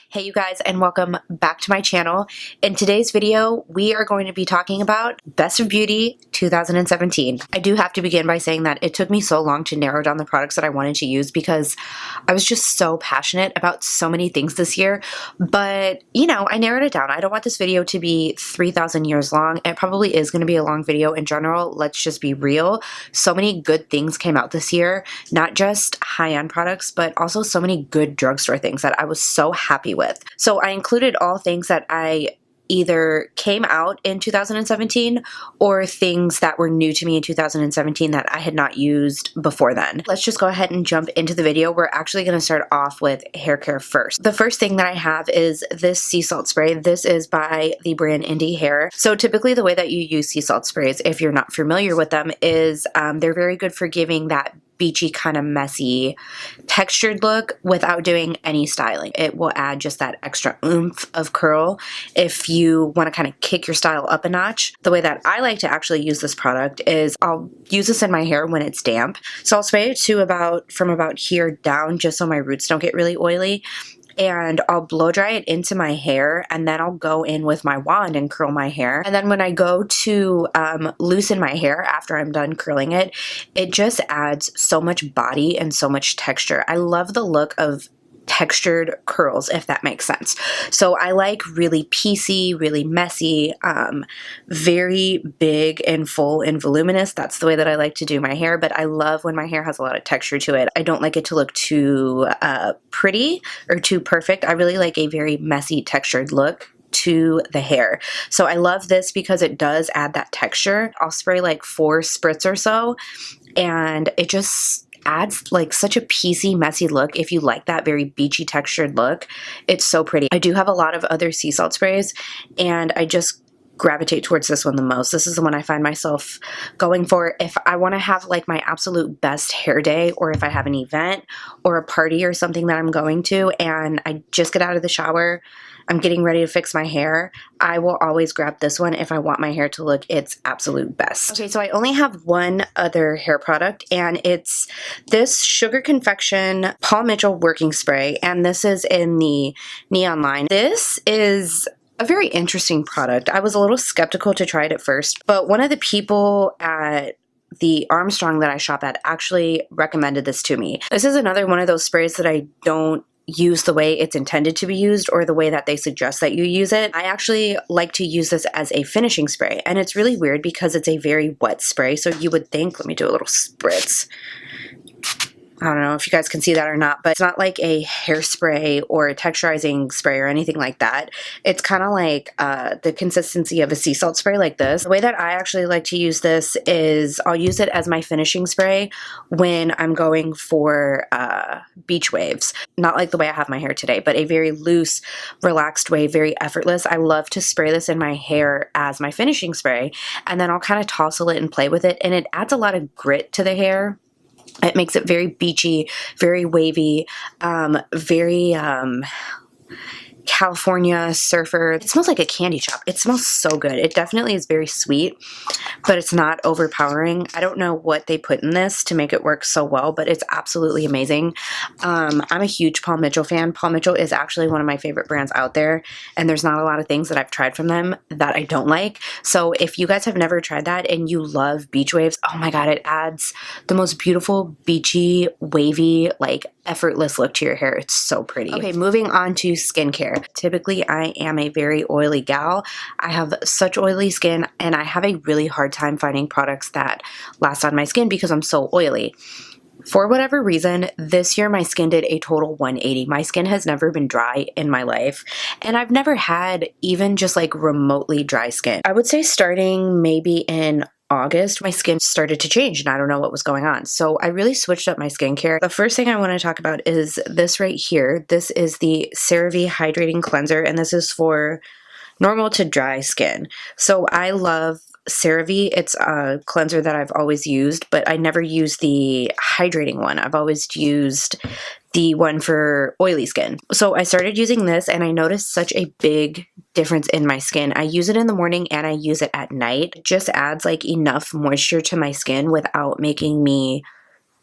Hey you guys, and welcome back to my channel. In today's video, we are going to be talking about Best of Beauty 2017. I do have to begin by saying that it took me so long to narrow down the products that I wanted to use because I was just so passionate about so many things this year. But, you know, I narrowed it down. I don't want this video to be 3,000 years long. It probably is going to be a long video in general. Let's just be real. So many good things came out this year, not just high-end products, but also so many good drugstore things that I was so happy with. So I included all things that I either came out in 2017 or things that were new to me in 2017 that I had not used before then. Let's just go ahead and jump into the video. We're actually going to start off with hair care first. The first thing that I have is this sea salt spray. This is by the brand Indie Hair. So typically the way that you use sea salt sprays, if you're not familiar with them, is they're very good for giving that beachy kind of messy textured look without doing any styling. It will add just that extra oomph of curl if you want to kind of kick your style up a notch. The way that I like to actually use this product is I'll use this in my hair when it's damp. So I'll spray it to from about here down just so my roots don't get really oily. And I'll blow dry it into my hair, and then I'll go in with my wand and curl my hair. And then when I go to loosen my hair after I'm done curling it, it just adds so much body and so much texture. I love the look of textured curls, if that makes sense. So I like really piecey, really messy, very big and full and voluminous. That's the way that I like to do my hair, but I love when my hair has a lot of texture to it. I don't like it to look too pretty or too perfect. I really like a very messy textured look to the hair. So I love this because it does add that texture. I'll spray like 4 spritz or so, and it just adds like such a piecey, messy look. If you like that very beachy textured look, it's so pretty. I do have a lot of other sea salt sprays, and I just gravitate towards this one the most. This is the one I find myself going for if I want to have like my absolute best hair day, or if I have an event or a party or something that I'm going to and I just get out of the shower, I'm getting ready to fix my hair, I will always grab this one if I want my hair to look its absolute best. Okay, so I only have one other hair product, and it's this Sugar Confection Paul Mitchell Working Spray, and this is in the neon line. This is a very interesting product. I was a little skeptical to try it at first, but one of the people at the Armstrong that I shop at actually recommended this to me. This is another one of those sprays that I don't use the way it's intended to be used or the way that they suggest that you use it. I actually like to use this as a finishing spray, and it's really weird because it's a very wet spray, so you would think, let me do a little spritz. I don't know if you guys can see that or not, but it's not like a hairspray or a texturizing spray or anything like that. It's kind of like the consistency of a sea salt spray like this. The way that I actually like to use this is I'll use it as my finishing spray when I'm going for beach waves. Not like the way I have my hair today, but a very loose, relaxed way, very effortless. I love to spray this in my hair as my finishing spray, and then I'll kind of tousle it and play with it, and it adds a lot of grit to the hair. It makes it very beachy, very wavy, very California surfer. It smells like a candy shop. It smells so good. It definitely is very sweet, but it's not overpowering. I don't know what they put in this to make it work so well, but it's absolutely amazing. I'm a huge Paul Mitchell fan. Paul Mitchell is actually one of my favorite brands out there, and there's not a lot of things that I've tried from them that I don't like. So if you guys have never tried that and you love beach waves, oh my god, it adds the most beautiful, beachy, wavy, like effortless look to your hair. It's so pretty. Okay, moving on to skincare. Typically, I am a very oily gal. I have such oily skin, and I have a really hard time finding products that last on my skin because I'm so oily. For whatever reason, this year my skin did a total 180. My skin has never been dry in my life, and I've never had even just like remotely dry skin. I would say starting maybe in August, my skin started to change and I don't know what was going on. So I really switched up my skincare. The first thing I want to talk about is this right here. This is the CeraVe Hydrating Cleanser, and this is for normal to dry skin. So I love CeraVe. It's a cleanser that I've always used, but I never used the hydrating one. I've always used the one for oily skin. So I started using this, and I noticed such a big difference in my skin. I use it in the morning and I use it at night. It just adds like enough moisture to my skin without making me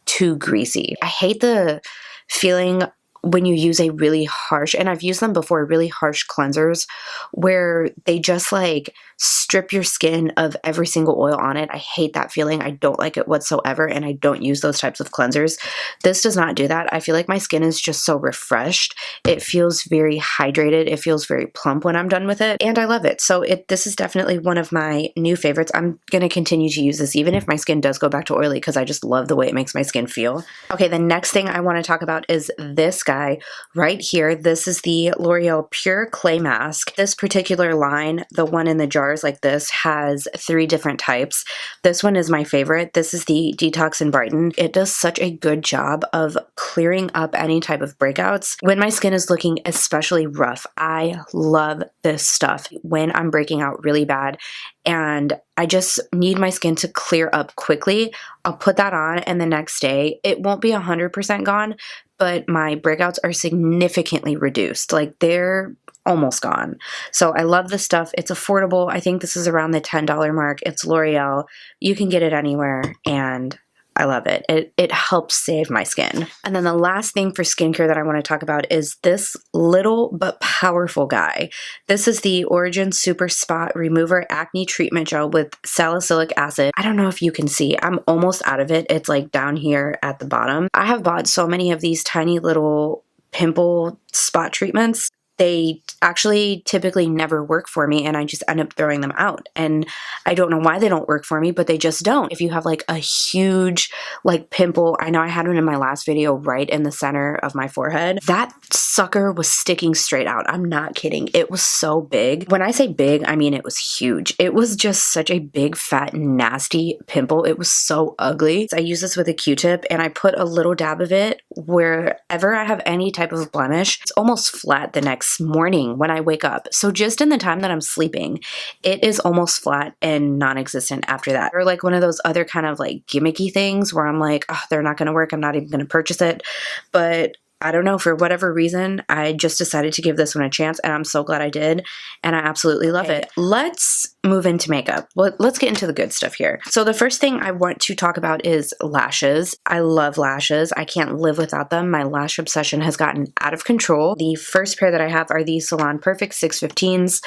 too greasy. I hate the feeling when you use a really harsh, and I've used them before, really harsh cleansers where they just like strip your skin of every single oil on it. I hate that feeling. I don't like it whatsoever, and I don't use those types of cleansers. This does not do that. I feel like my skin is just so refreshed. It feels very hydrated. It feels very plump when I'm done with it, and I love it. So this is definitely one of my new favorites. I'm going to continue to use this even if my skin does go back to oily because I just love the way it makes my skin feel. Okay, the next thing I want to talk about is this guy right here. This is the L'Oreal Pure Clay Mask. This particular line, the one in the jars like this, has 3 different types. This one is my favorite. This is the Detox and Brighten. It does such a good job of clearing up any type of breakouts. When my skin is looking especially rough, I love this stuff. When I'm breaking out really bad and I just need my skin to clear up quickly, I'll put that on, and the next day, it won't be 100% gone, but my breakouts are significantly reduced. Like, they're almost gone. So I love this stuff. It's affordable. I think this is around the $10 mark. It's L'Oreal. You can get it anywhere, and I love it. It helps save my skin. And then the last thing for skincare that I want to talk about is this little but powerful guy. This is the Origin Super Spot Remover Acne Treatment Gel with salicylic acid. I don't know if you can see. I'm almost out of it. It's like down here at the bottom. I have bought so many of these tiny little pimple spot treatments. They actually typically never work for me, and I just end up throwing them out. And I don't know why they don't work for me, but they just don't. If you have like a huge like pimple, I know I had one in my last video right in the center of my forehead. That sucker was sticking straight out. I'm not kidding. It was so big. When I say big, I mean it was huge. It was just such a big, fat, nasty pimple. It was so ugly. I use this with a Q-tip, and I put a little dab of it wherever I have any type of blemish. It's almost flat the next morning when I wake up. So just in the time that I'm sleeping, it is almost flat and non-existent after that. Or like one of those other kind of like gimmicky things where I'm like, oh, they're not going to work. I'm not even going to purchase it. But I don't know, for whatever reason, I just decided to give this one a chance, and I'm so glad I did, and I absolutely love it. Let's move into makeup. Let's get into the good stuff here. So the first thing I want to talk about is lashes. I love lashes. I can't live without them. My lash obsession has gotten out of control. The first pair that I have are the Salon Perfect 615s.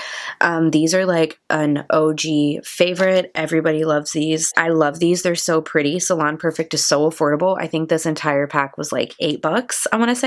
These are like an OG favorite. Everybody loves these. I love these. They're so pretty. Salon Perfect is so affordable. I think this entire pack was like $8, I want to say.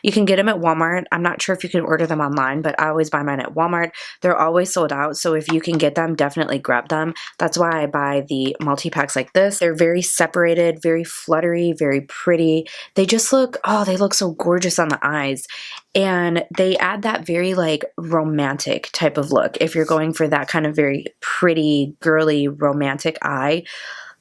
You can get them at Walmart. I'm not sure if you can order them online, but I always buy mine at Walmart. They're always sold out, so if you can get them, definitely grab them. That's why I buy the multi-packs like this. They're very separated, very fluttery, very pretty. They just look, oh, they look so gorgeous on the eyes. And they add that very like romantic type of look. If you're going for that kind of very pretty, girly, romantic eye,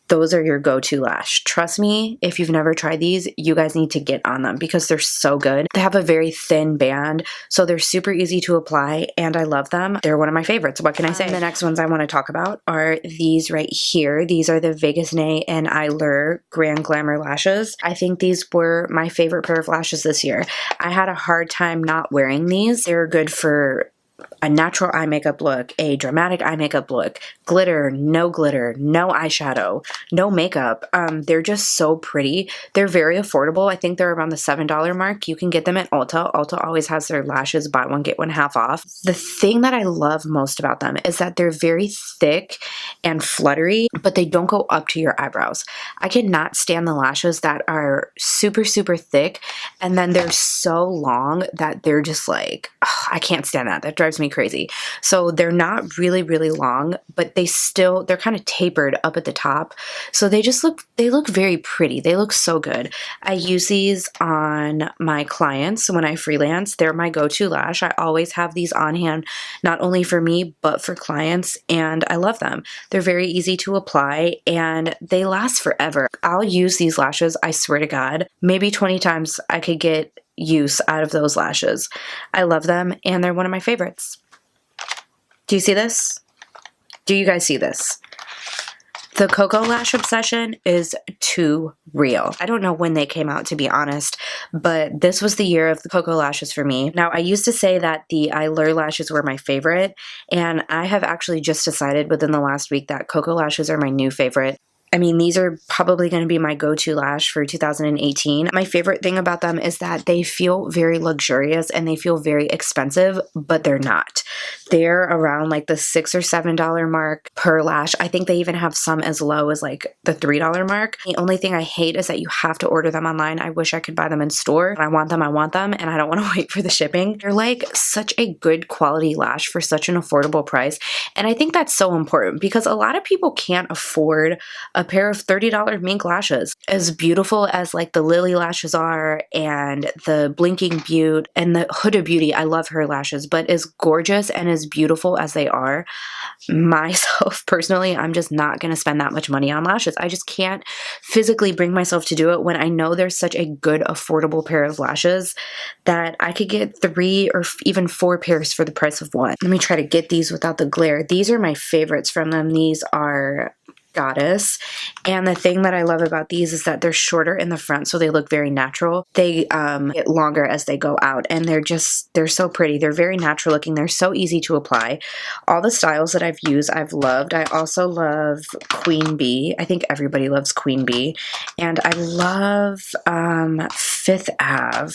those are your go-to lash. Trust me, if you've never tried these, you guys need to get on them because they're so good. They have a very thin band, so they're super easy to apply, and I love them. They're one of my favorites. What can I say? The next ones I want to talk about are these right here. These are the Vegas Nay and Eylure Grand Glamour lashes. I think these were my favorite pair of lashes this year. I had a hard time not wearing these. They're good for a natural eye makeup look, a dramatic eye makeup look, glitter, no eyeshadow, no makeup. They're just so pretty. They're very affordable. I think they're around the $7 mark. You can get them at Ulta. Ulta always has their lashes buy one, get one half off. The thing that I love most about them is that they're very thick and fluttery, but they don't go up to your eyebrows. I cannot stand the lashes that are super, super thick, and then they're so long that they're just like, oh, I can't stand that. That drives me crazy. So they're not really, really long, but they're kind of tapered up at the top. So they look very pretty. They look so good. I use these on my clients when I freelance. They're my go-to lash. I always have these on hand, not only for me, but for clients, and I love them. They're very easy to apply, and they last forever. I'll use these lashes, I swear to God, maybe 20 times I could get use out of those lashes. I love them, and they're one of my favorites. Do you see this? Do you guys see this? The Koko Lash obsession is too real. I don't know when they came out, to be honest, but this was the year of the Koko Lashes for me. Now, I used to say that the Eylure lashes were my favorite, and I have actually just decided within the last week that Koko Lashes are my new favorite. I mean, these are probably going to be my go-to lash for 2018. My favorite thing about them is that they feel very luxurious and they feel very expensive, but they're not. They're around like the $6 or $7 mark per lash. I think they even have some as low as like the $3 mark. The only thing I hate is that you have to order them online. I wish I could buy them in store. I want them, and I don't want to wait for the shipping. They're like such a good quality lash for such an affordable price. And I think that's so important because a lot of people can't afford a pair of $30 mink lashes. As beautiful as like the Lily lashes are and the Blinking Beauty and the Huda Beauty, I love her lashes, but as gorgeous and as beautiful as they are, myself personally, I'm just not going to spend that much money on lashes. I just can't physically bring myself to do it when I know there's such a good affordable pair of lashes that I could get 3 or even 4 pairs for the price of one. Let me try to get these without the glare. These are my favorites from them. These are Goddess, and the thing that I love about these is that they're shorter in the front, so they look very natural. They get longer as they go out, and they're so pretty. They're very natural looking. They're so easy to apply. All the styles that I've used, I've loved. I also love Queen Bee. I think everybody loves Queen Bee, and I love Fifth Ave.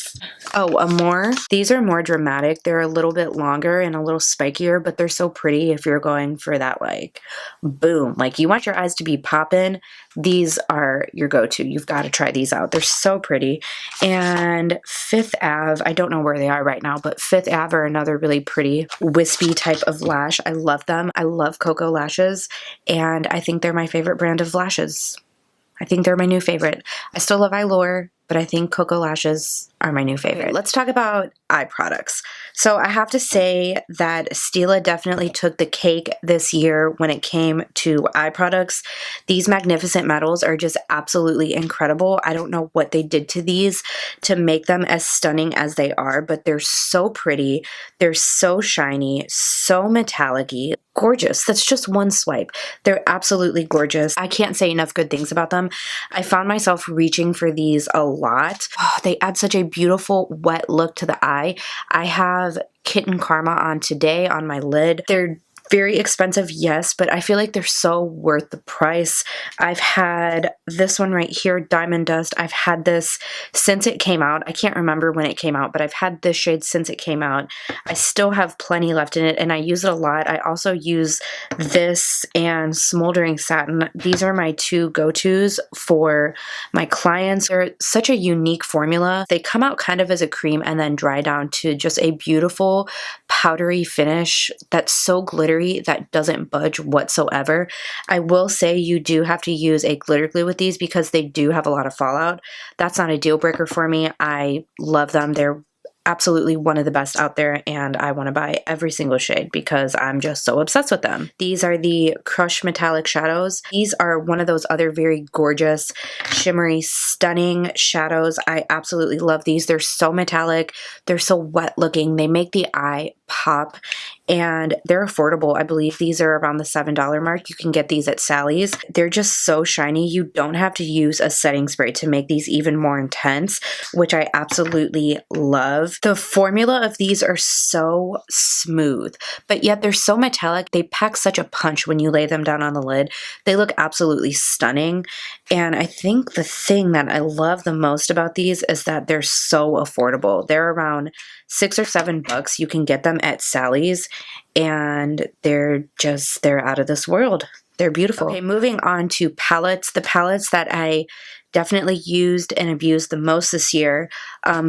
Oh, Amore. These are more dramatic. They're a little bit longer and a little spikier, but they're so pretty if you're going for that like boom, like you want your eyes to be poppin'. These are your go-to. You've got to try these out. They're so pretty. And Fifth Ave, I don't know where they are right now, but Fifth Ave are another really pretty wispy type of lash. I love them. I love Koko Lashes, and I think they're my favorite brand of lashes. I think they're my new favorite. I still love Eylure, but I think Koko Lashes are my new favorite. Okay, let's talk about eye products. So I have to say that Stila definitely took the cake this year when it came to eye products. These Magnificent Metals are just absolutely incredible. I don't know what they did to these to make them as stunning as they are, but they're so pretty. They're so shiny, so metallic-y. Gorgeous. That's just one swipe. They're absolutely gorgeous. I can't say enough good things about them. I found myself reaching for these a lot. Oh, they add such a beautiful wet look to the eye. I have Kitten Karma on today on my lid. They're very expensive, yes, but I feel like they're so worth the price. I've had this one right here, Diamond Dust. I've had this since it came out. I can't remember when it came out, but I've had this shade since it came out. I still have plenty left in it, and I use it a lot. I also use this and Smoldering Satin. These are my two go-tos for my clients. They're such a unique formula. They come out kind of as a cream and then dry down to just a beautiful powdery finish that's so glittery that doesn't budge whatsoever. I will say you do have to use a glitter glue with these because they do have a lot of fallout. That's not a deal breaker for me. I love them. They're absolutely one of the best out there, and I want to buy every single shade because I'm just so obsessed with them. These are the Crush Metallic Shadows. These are one of those other very gorgeous, shimmery, stunning shadows. I absolutely love these. They're so metallic. They're so wet looking. They make the eye pop, and they're affordable. I believe these are around the $7 mark. You can get these at Sally's. They're just so shiny. You don't have to use a setting spray to make these even more intense, which I absolutely love. The formula of these are so smooth, but yet they're so metallic. They pack such a punch when you lay them down on the lid. They look absolutely stunning. And I think the thing that I love the most about these is that they're so affordable. They're around $6 or $7. You can get them at Sally's, and they're out of this world. They're beautiful. Okay, moving on to palettes. The palettes that I definitely used and abused the most this year.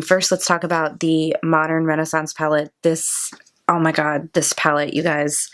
First, let's talk about the Modern Renaissance palette. Oh my god, this palette, you guys.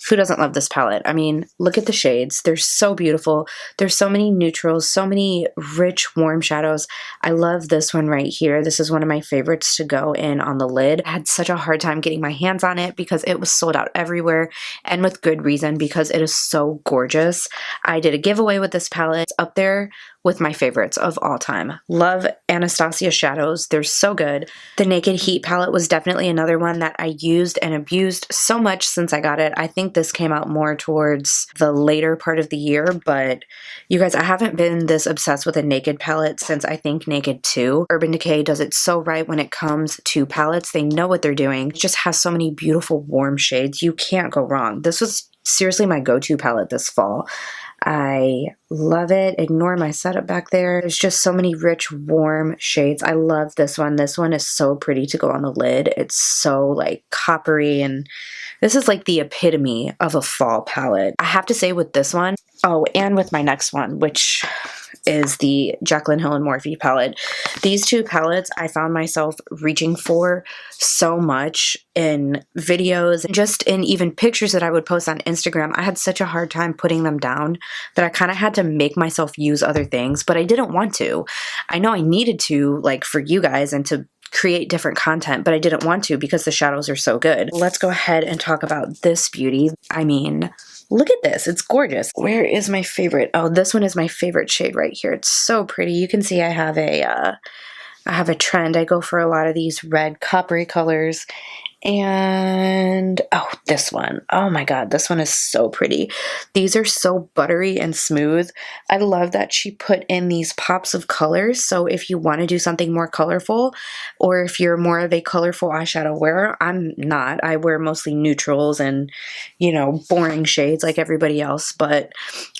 Who doesn't love this palette? I mean, look at the shades. They're so beautiful. There's so many neutrals, so many rich, warm shadows. I love this one right here. This is one of my favorites to go in on the lid. I had such a hard time getting my hands on it because it was sold out everywhere, and with good reason because it is so gorgeous. I did a giveaway with this palette. It's up there with my favorites of all time. Love Anastasia shadows. They're so good. The Naked Heat palette was definitely another one that I used and abused so much since I got it. I think this came out more towards the later part of the year, but you guys, I haven't been this obsessed with a Naked palette since I think Naked 2. Urban Decay does it so right when it comes to palettes. They know what they're doing. It just has so many beautiful warm shades. You can't go wrong. This was seriously my go-to palette this fall. I love it. Ignore my setup back there. There's just so many rich, warm shades. I love this one. This one is so pretty to go on the lid. It's so like coppery, and this is like the epitome of a fall palette. I have to say with this one, oh, and with my next one, which is the Jaclyn Hill and Morphe palette. These two palettes I found myself reaching for so much in videos and just in even pictures that I would post on Instagram. I had such a hard time putting them down that I kind of had to make myself use other things, but I didn't want to. I know I needed to, like, for you guys and to create different content, but I didn't want to because the shadows are so good. Let's go ahead and talk about this beauty. I mean, look at this. It's gorgeous. Where is my favorite? Oh, this one is my favorite shade right here. It's so pretty. You can see I have a trend. I go for a lot of these red coppery colors. And oh, this one. Oh my God, this one is so pretty. These are so buttery and smooth. I love that she put in these pops of colors. So if you want to do something more colorful, or if you're more of a colorful eyeshadow wearer, I'm not. I wear mostly neutrals and, you know, boring shades like everybody else. But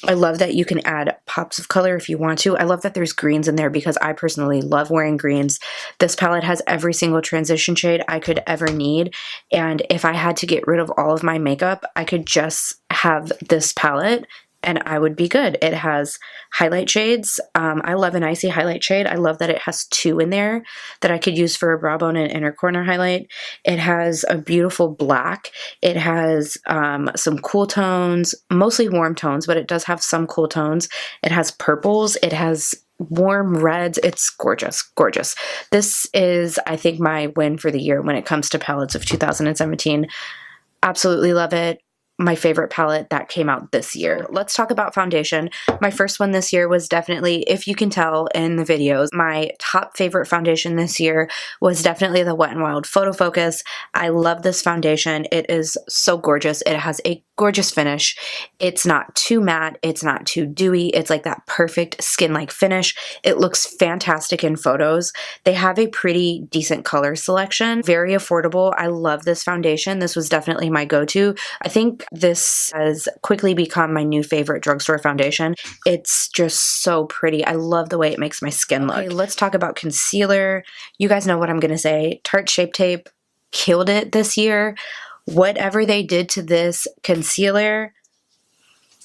I love that you can add pops of color if you want to. I love that there's greens in there because I personally love wearing greens. This palette has every single transition shade I could ever need. And if I had to get rid of all of my makeup, I could just have this palette and I would be good. It has highlight shades. I love an icy highlight shade. I love that it has two in there that I could use for a brow bone and inner corner highlight. It has a beautiful black. It has some cool tones, mostly warm tones, but it does have some cool tones. It has purples. It has warm reds. It's gorgeous, gorgeous. This is, I think, my win for the year when it comes to palettes of 2017. Absolutely love it. My favorite palette that came out this year. Let's talk about foundation. My first one this year was definitely, if you can tell in the videos, my top favorite foundation this year was definitely the Wet n Wild Photofocus. I love this foundation. It is so gorgeous. It has a gorgeous finish. It's not too matte. It's not too dewy. It's like that perfect skin-like finish. It looks fantastic in photos. They have a pretty decent color selection. Very affordable. I love this foundation. This was definitely my go-to. I think this has quickly become my new favorite drugstore foundation. It's just so pretty. I love the way it makes my skin look. Okay, let's talk about concealer. You guys know what I'm going to say. Tarte Shape Tape killed it this year. Whatever they did to this concealer,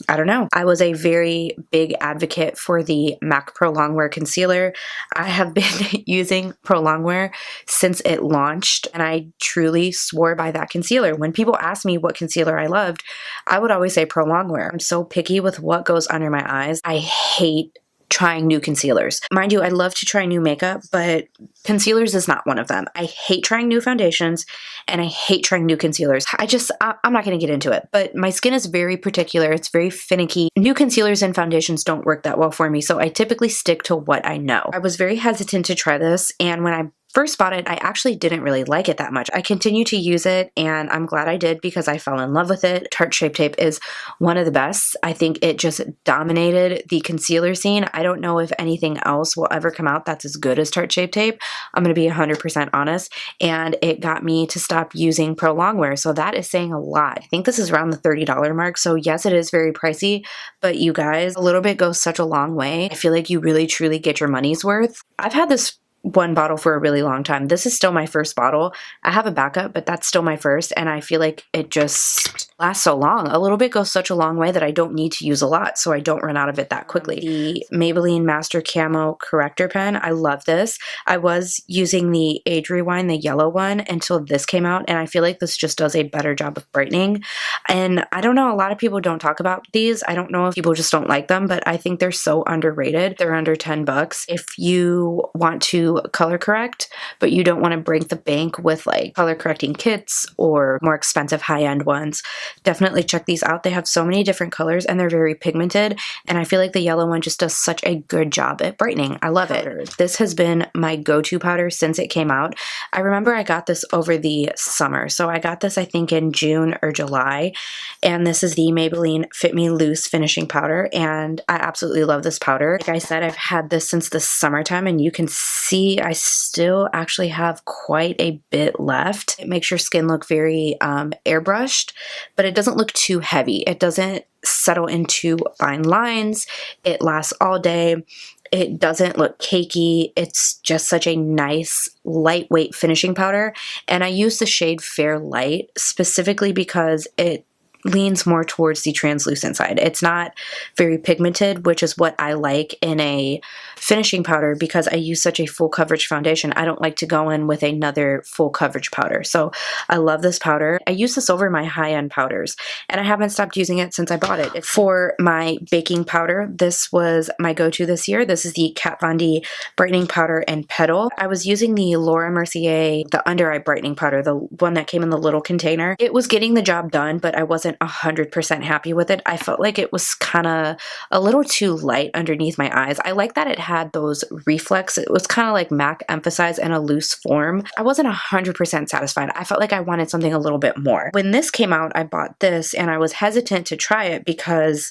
I don't know. I was a very big advocate for the MAC Pro Longwear concealer. I have been using Pro Longwear since it launched, and I truly swore by that concealer. When people ask me what concealer I loved, I would always say Pro Longwear. I'm so picky with what goes under my eyes. I hate trying new concealers. Mind you, I love to try new makeup, but concealers is not one of them. I hate trying new foundations and I hate trying new concealers. I'm not going to get into it, but my skin is very particular. It's very finicky. New concealers and foundations don't work that well for me, so I typically stick to what I know. I was very hesitant to try this, and when I first bought it, I actually didn't really like it that much. I continue to use it, and I'm glad I did because I fell in love with it. Tarte Shape Tape is one of the best. I think it just dominated the concealer scene. I don't know if anything else will ever come out that's as good as Tarte Shape Tape. I'm going to be 100% honest, and it got me to stop using Pro Longwear, so that is saying a lot. I think this is around the $30 mark, so yes, it is very pricey, but you guys, a little bit goes such a long way. I feel like you really truly get your money's worth. I've had this one bottle for a really long time. This is still my first bottle. I have a backup, but that's still my first, and I feel like it just lasts so long. A little bit goes such a long way that I don't need to use a lot, so I don't run out of it that quickly. The Maybelline Master Camo Corrector Pen, I love this. I was using the Age Rewind, the yellow one, until this came out, and I feel like this just does a better job of brightening. And I don't know, a lot of people don't talk about these. I don't know if people just don't like them, but I think they're so underrated. They're under 10 bucks. If you want to color correct, but you don't want to break the bank with like color correcting kits or more expensive high-end ones, definitely check these out. They have so many different colors and they're very pigmented, and I feel like the yellow one just does such a good job at brightening. I love it. This has been my go-to powder since it came out. I remember I got this over the summer, so I got this I think in June or July, and this is the Maybelline Fit Me Loose Finishing Powder, and I absolutely love this powder. Like I said, I've had this since the summertime, and you can see I still actually have quite a bit left. It makes your skin look very airbrushed, but it doesn't look too heavy. It doesn't settle into fine lines. It lasts all day. It doesn't look cakey. It's just such a nice, lightweight finishing powder. And I use the shade Fair Light specifically because it leans more towards the translucent side. It's not very pigmented, which is what I like in a finishing powder because I use such a full coverage foundation. I don't like to go in with another full coverage powder. So I love this powder. I use this over my high-end powders, and I haven't stopped using it since I bought it. For my baking powder, this was my go-to this year. This is the Kat Von D Brightening Powder and Petal. I was using the Laura Mercier, the under eye brightening powder, the one that came in the little container. It was getting the job done, but I wasn't 100% happy with it. I felt like it was kind of a little too light underneath my eyes. I like that it had those reflex. It was kind of like MAC emphasize in a loose form. I wasn't 100% satisfied. I felt like I wanted something a little bit more. When this came out, I bought this and I was hesitant to try it because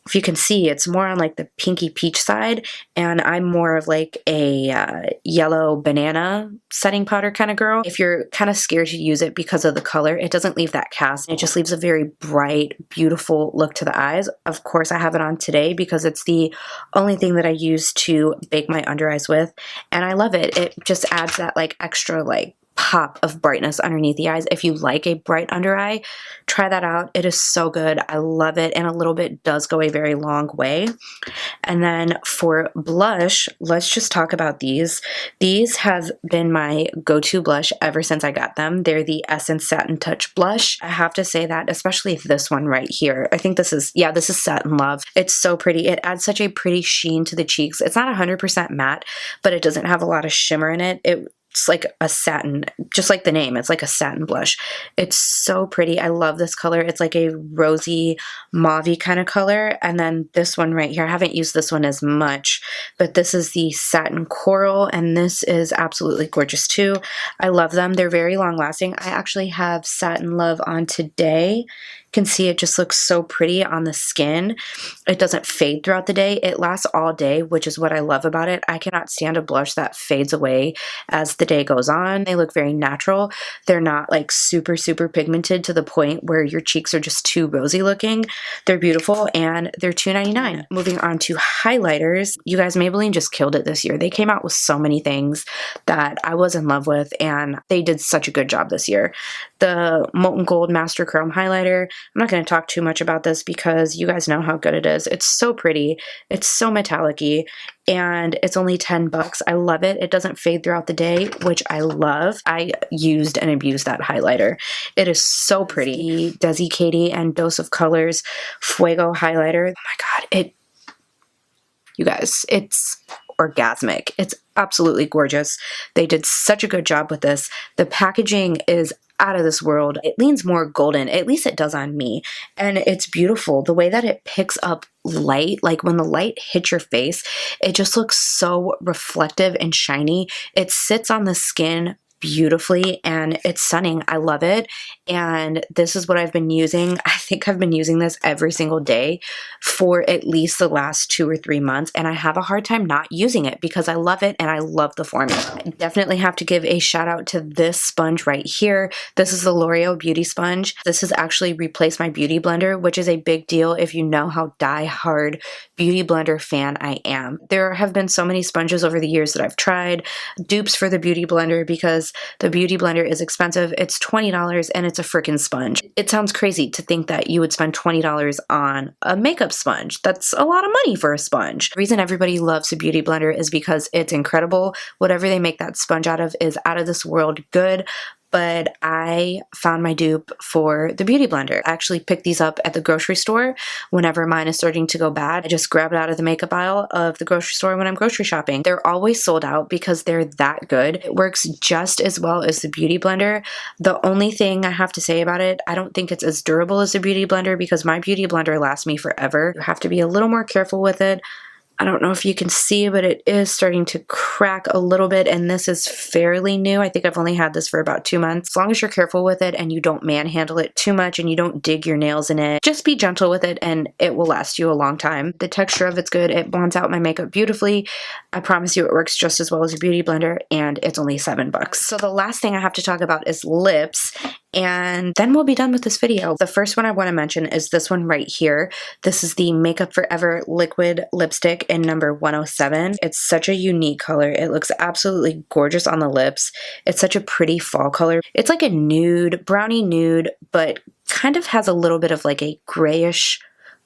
if you can see, it's more on like the pinky peach side, and I'm more of like a yellow banana setting powder kind of girl. If you're kind of scared to use it because of the color, it doesn't leave that cast. It just leaves a very bright, beautiful look to the eyes. Of course, I have it on today because it's the only thing that I use to bake my under eyes with, and I love it. It just adds that like extra like pop of brightness underneath the eyes. If you like a bright under eye, try that out. It is so good. I love it, and a little bit does go a very long way. And then for blush, let's just talk about these. These have been my go-to blush ever since I got them. They're the Essence Satin Touch blush. I have to say that, especially this one right here. I think this is, yeah, this is Satin Love. It's so pretty. It adds such a pretty sheen to the cheeks. It's not 100% matte, but it doesn't have a lot of shimmer in it. It's like a satin, just like the name, it's like a satin blush. It's so pretty. I love this color. It's like a rosy, mauve-y kind of color. And then this one right here, I haven't used this one as much, but this is the Satin Coral, and this is absolutely gorgeous too. I love them. They're very long lasting. I actually have Satin Love on today. Can see it just looks so pretty on the skin. It doesn't fade throughout the day. It lasts all day, which is what I love about it. I cannot stand a blush that fades away as the day goes on. They look very natural. They're not like super, super pigmented to the point where your cheeks are just too rosy looking. They're beautiful, and they're $2.99. Moving on to highlighters. You guys, Maybelline just killed it this year. They came out with so many things that I was in love with, and they did such a good job this year. The Molten Gold Master Chrome Highlighter, I'm not going to talk too much about this because you guys know how good it is. It's so pretty. It's so metallic-y, and it's only $10. I love it. It doesn't fade throughout the day, which I love. I used and abused that highlighter. It is so pretty. Desi Katie and Dose of Colors Fuego Highlighter. Oh my God. You guys, it's orgasmic. It's absolutely gorgeous. They did such a good job with this. The packaging is out of this world. It leans more golden, at least it does on me, and it's beautiful. The way that it picks up light, like when the light hits your face, it just looks so reflective and shiny. It sits on the skin beautifully, and it's stunning. I love it, and this is what I've been using. I think I've been using this every single day for at least the last 2 or 3 months, and I have a hard time not using it because I love it and I love the formula. I definitely have to give a shout out to this sponge right here. This is the L'Oreal Beauty Sponge. This has actually replaced my Beauty Blender, which is a big deal if you know how die-hard Beauty Blender fan I am. There have been so many sponges over the years that I've tried, dupes for the Beauty Blender, because the Beauty Blender is expensive. It's $20 and it's a freaking sponge. It sounds crazy to think that you would spend $20 on a makeup sponge. That's a lot of money for a sponge. The reason everybody loves the Beauty Blender is because it's incredible. Whatever they make that sponge out of is out of this world good. But I found my dupe for the Beauty Blender. I actually picked these up at the grocery store whenever mine is starting to go bad. I just grab it out of the makeup aisle of the grocery store when I'm grocery shopping. They're always sold out because they're that good. It works just as well as the Beauty Blender. The only thing I have to say about it, I don't think it's as durable as the Beauty Blender because my Beauty Blender lasts me forever. You have to be a little more careful with it. I don't know if you can see, but it is starting to crack a little bit, and this is fairly new. I think I've only had this for about 2 months. As long as you're careful with it and you don't manhandle it too much and you don't dig your nails in it, just be gentle with it and it will last you a long time. The texture of it's good. It blends out my makeup beautifully. I promise you it works just as well as a beauty blender, and it's only $7. So the last thing I have to talk about is lips, and then we'll be done with this video. The first one I want to mention is this one right here. This is the Makeup Forever Liquid Lipstick in number 107. It's such a unique color. It looks absolutely gorgeous on the lips. It's such a pretty fall color. It's like a nude, brownie nude, but kind of has a little bit of like a grayish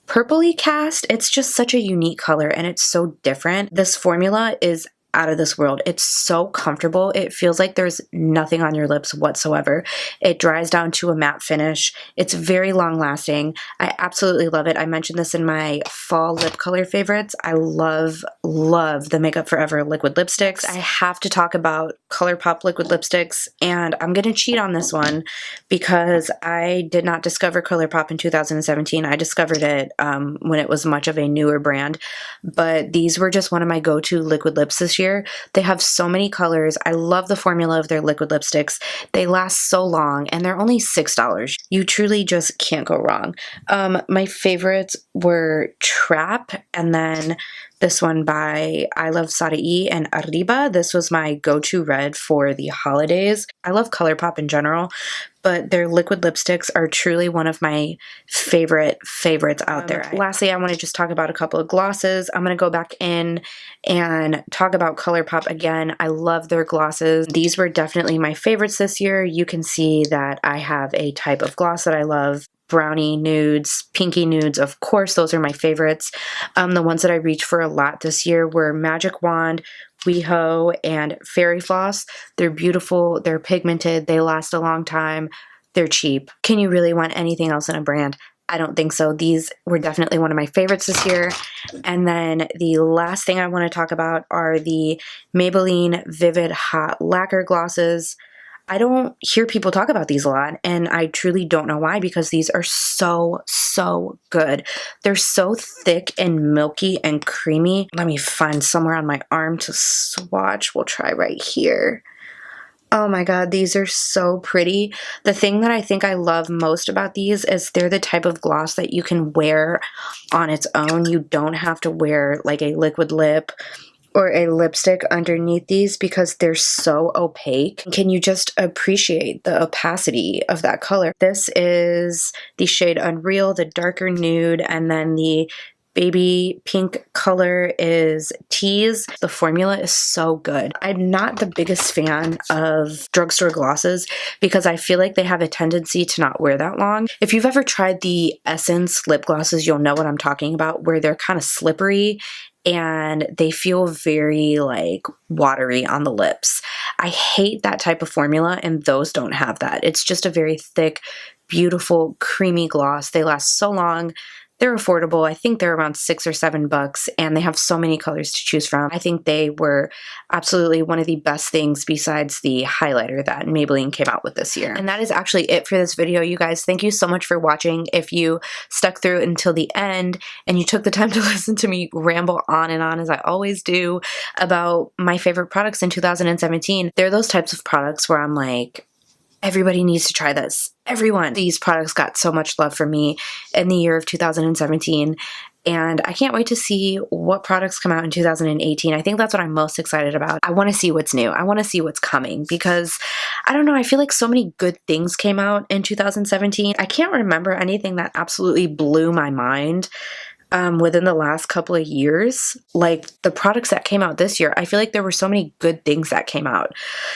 purpley cast. It's just such a unique color and it's so different. This formula is out of this world. It's so comfortable. It feels like there's nothing on your lips whatsoever. It dries down to a matte finish. It's very long lasting. I absolutely love it. I mentioned this in my fall lip color favorites. I love the Makeup Forever liquid lipsticks. I have to talk about ColourPop liquid lipsticks, and I'm going to cheat on this one because I did not discover ColourPop in 2017. I discovered it when it was much of a newer brand, but these were just one of my go-to liquid lips this year. They have so many colors. I love the formula of their liquid lipsticks. They last so long and they're only $6. You truly just can't go wrong. My favorites were Trap, and then this one by I Love Sarai and Arriba. This was my go-to red for the holidays. I love ColourPop in general, but their liquid lipsticks are truly one of my favorites out there. Lastly, I want to just talk about a couple of glosses. I'm going to go back in and talk about ColourPop again. I love their glosses. These were definitely my favorites this year. You can see that I have a type of gloss that I love. Brownie nudes, pinky nudes, of course, those are my favorites. The ones that I reached for a lot this year were Magic Wand, WeHo, and Fairy Floss. They're beautiful, they're pigmented, they last a long time, they're cheap. Can you really want anything else in a brand? I don't think so. These were definitely one of my favorites this year. And then the last thing I want to talk about are the Maybelline Vivid Hot Lacquer Glosses. I don't hear people talk about these a lot, and I truly don't know why, because these are so good. They're so thick and milky and creamy. Let me find somewhere on my arm to swatch. We'll try right here. Oh my god, these are so pretty. The thing that I think I love most about these is they're the type of gloss that you can wear on its own. You don't have to wear like a liquid lip or a lipstick underneath these because they're so opaque. Can you just appreciate the opacity of that color? This is the shade Unreal, the darker nude, and then the baby pink color is Tease. The formula is so good. I'm not the biggest fan of drugstore glosses because I feel like they have a tendency to not wear that long. If you've ever tried the Essence lip glosses, you'll know what I'm talking about, where they're kind of slippery and they feel very like watery on the lips. I hate that type of formula, and those don't have that. It's just a very thick, beautiful, creamy gloss. They last so long. They're affordable. I think they're around $6 or $7, and they have so many colors to choose from. I think they were absolutely one of the best things besides the highlighter that Maybelline came out with this year. And that is actually it for this video, you guys. Thank you so much for watching. If you stuck through until the end and you took the time to listen to me ramble on and on, as I always do, about my favorite products in 2017, they're those types of products where I'm like, everybody needs to try this. Everyone. These products got so much love from me in the year of 2017, and I can't wait to see what products come out in 2018. I think that's what I'm most excited about. I want to see what's new. I want to see what's coming because, I don't know, I feel like so many good things came out in 2017. I can't remember anything that absolutely blew my mind within the last couple of years. Like the products that came out this year, I feel like there were so many good things that came out.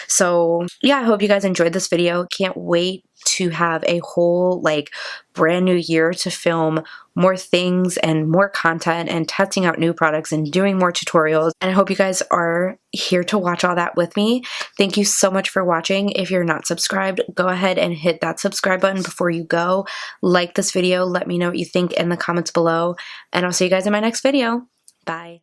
So yeah, I hope you guys enjoyed this video. Can't wait to have a whole like brand new year to film more things and more content and testing out new products and doing more tutorials. And I hope you guys are here to watch all that with me. Thank you so much for watching. If you're not subscribed, go ahead and hit that subscribe button before you go. Like this video. Let me know what you think in the comments below. And I'll see you guys in my next video. Bye.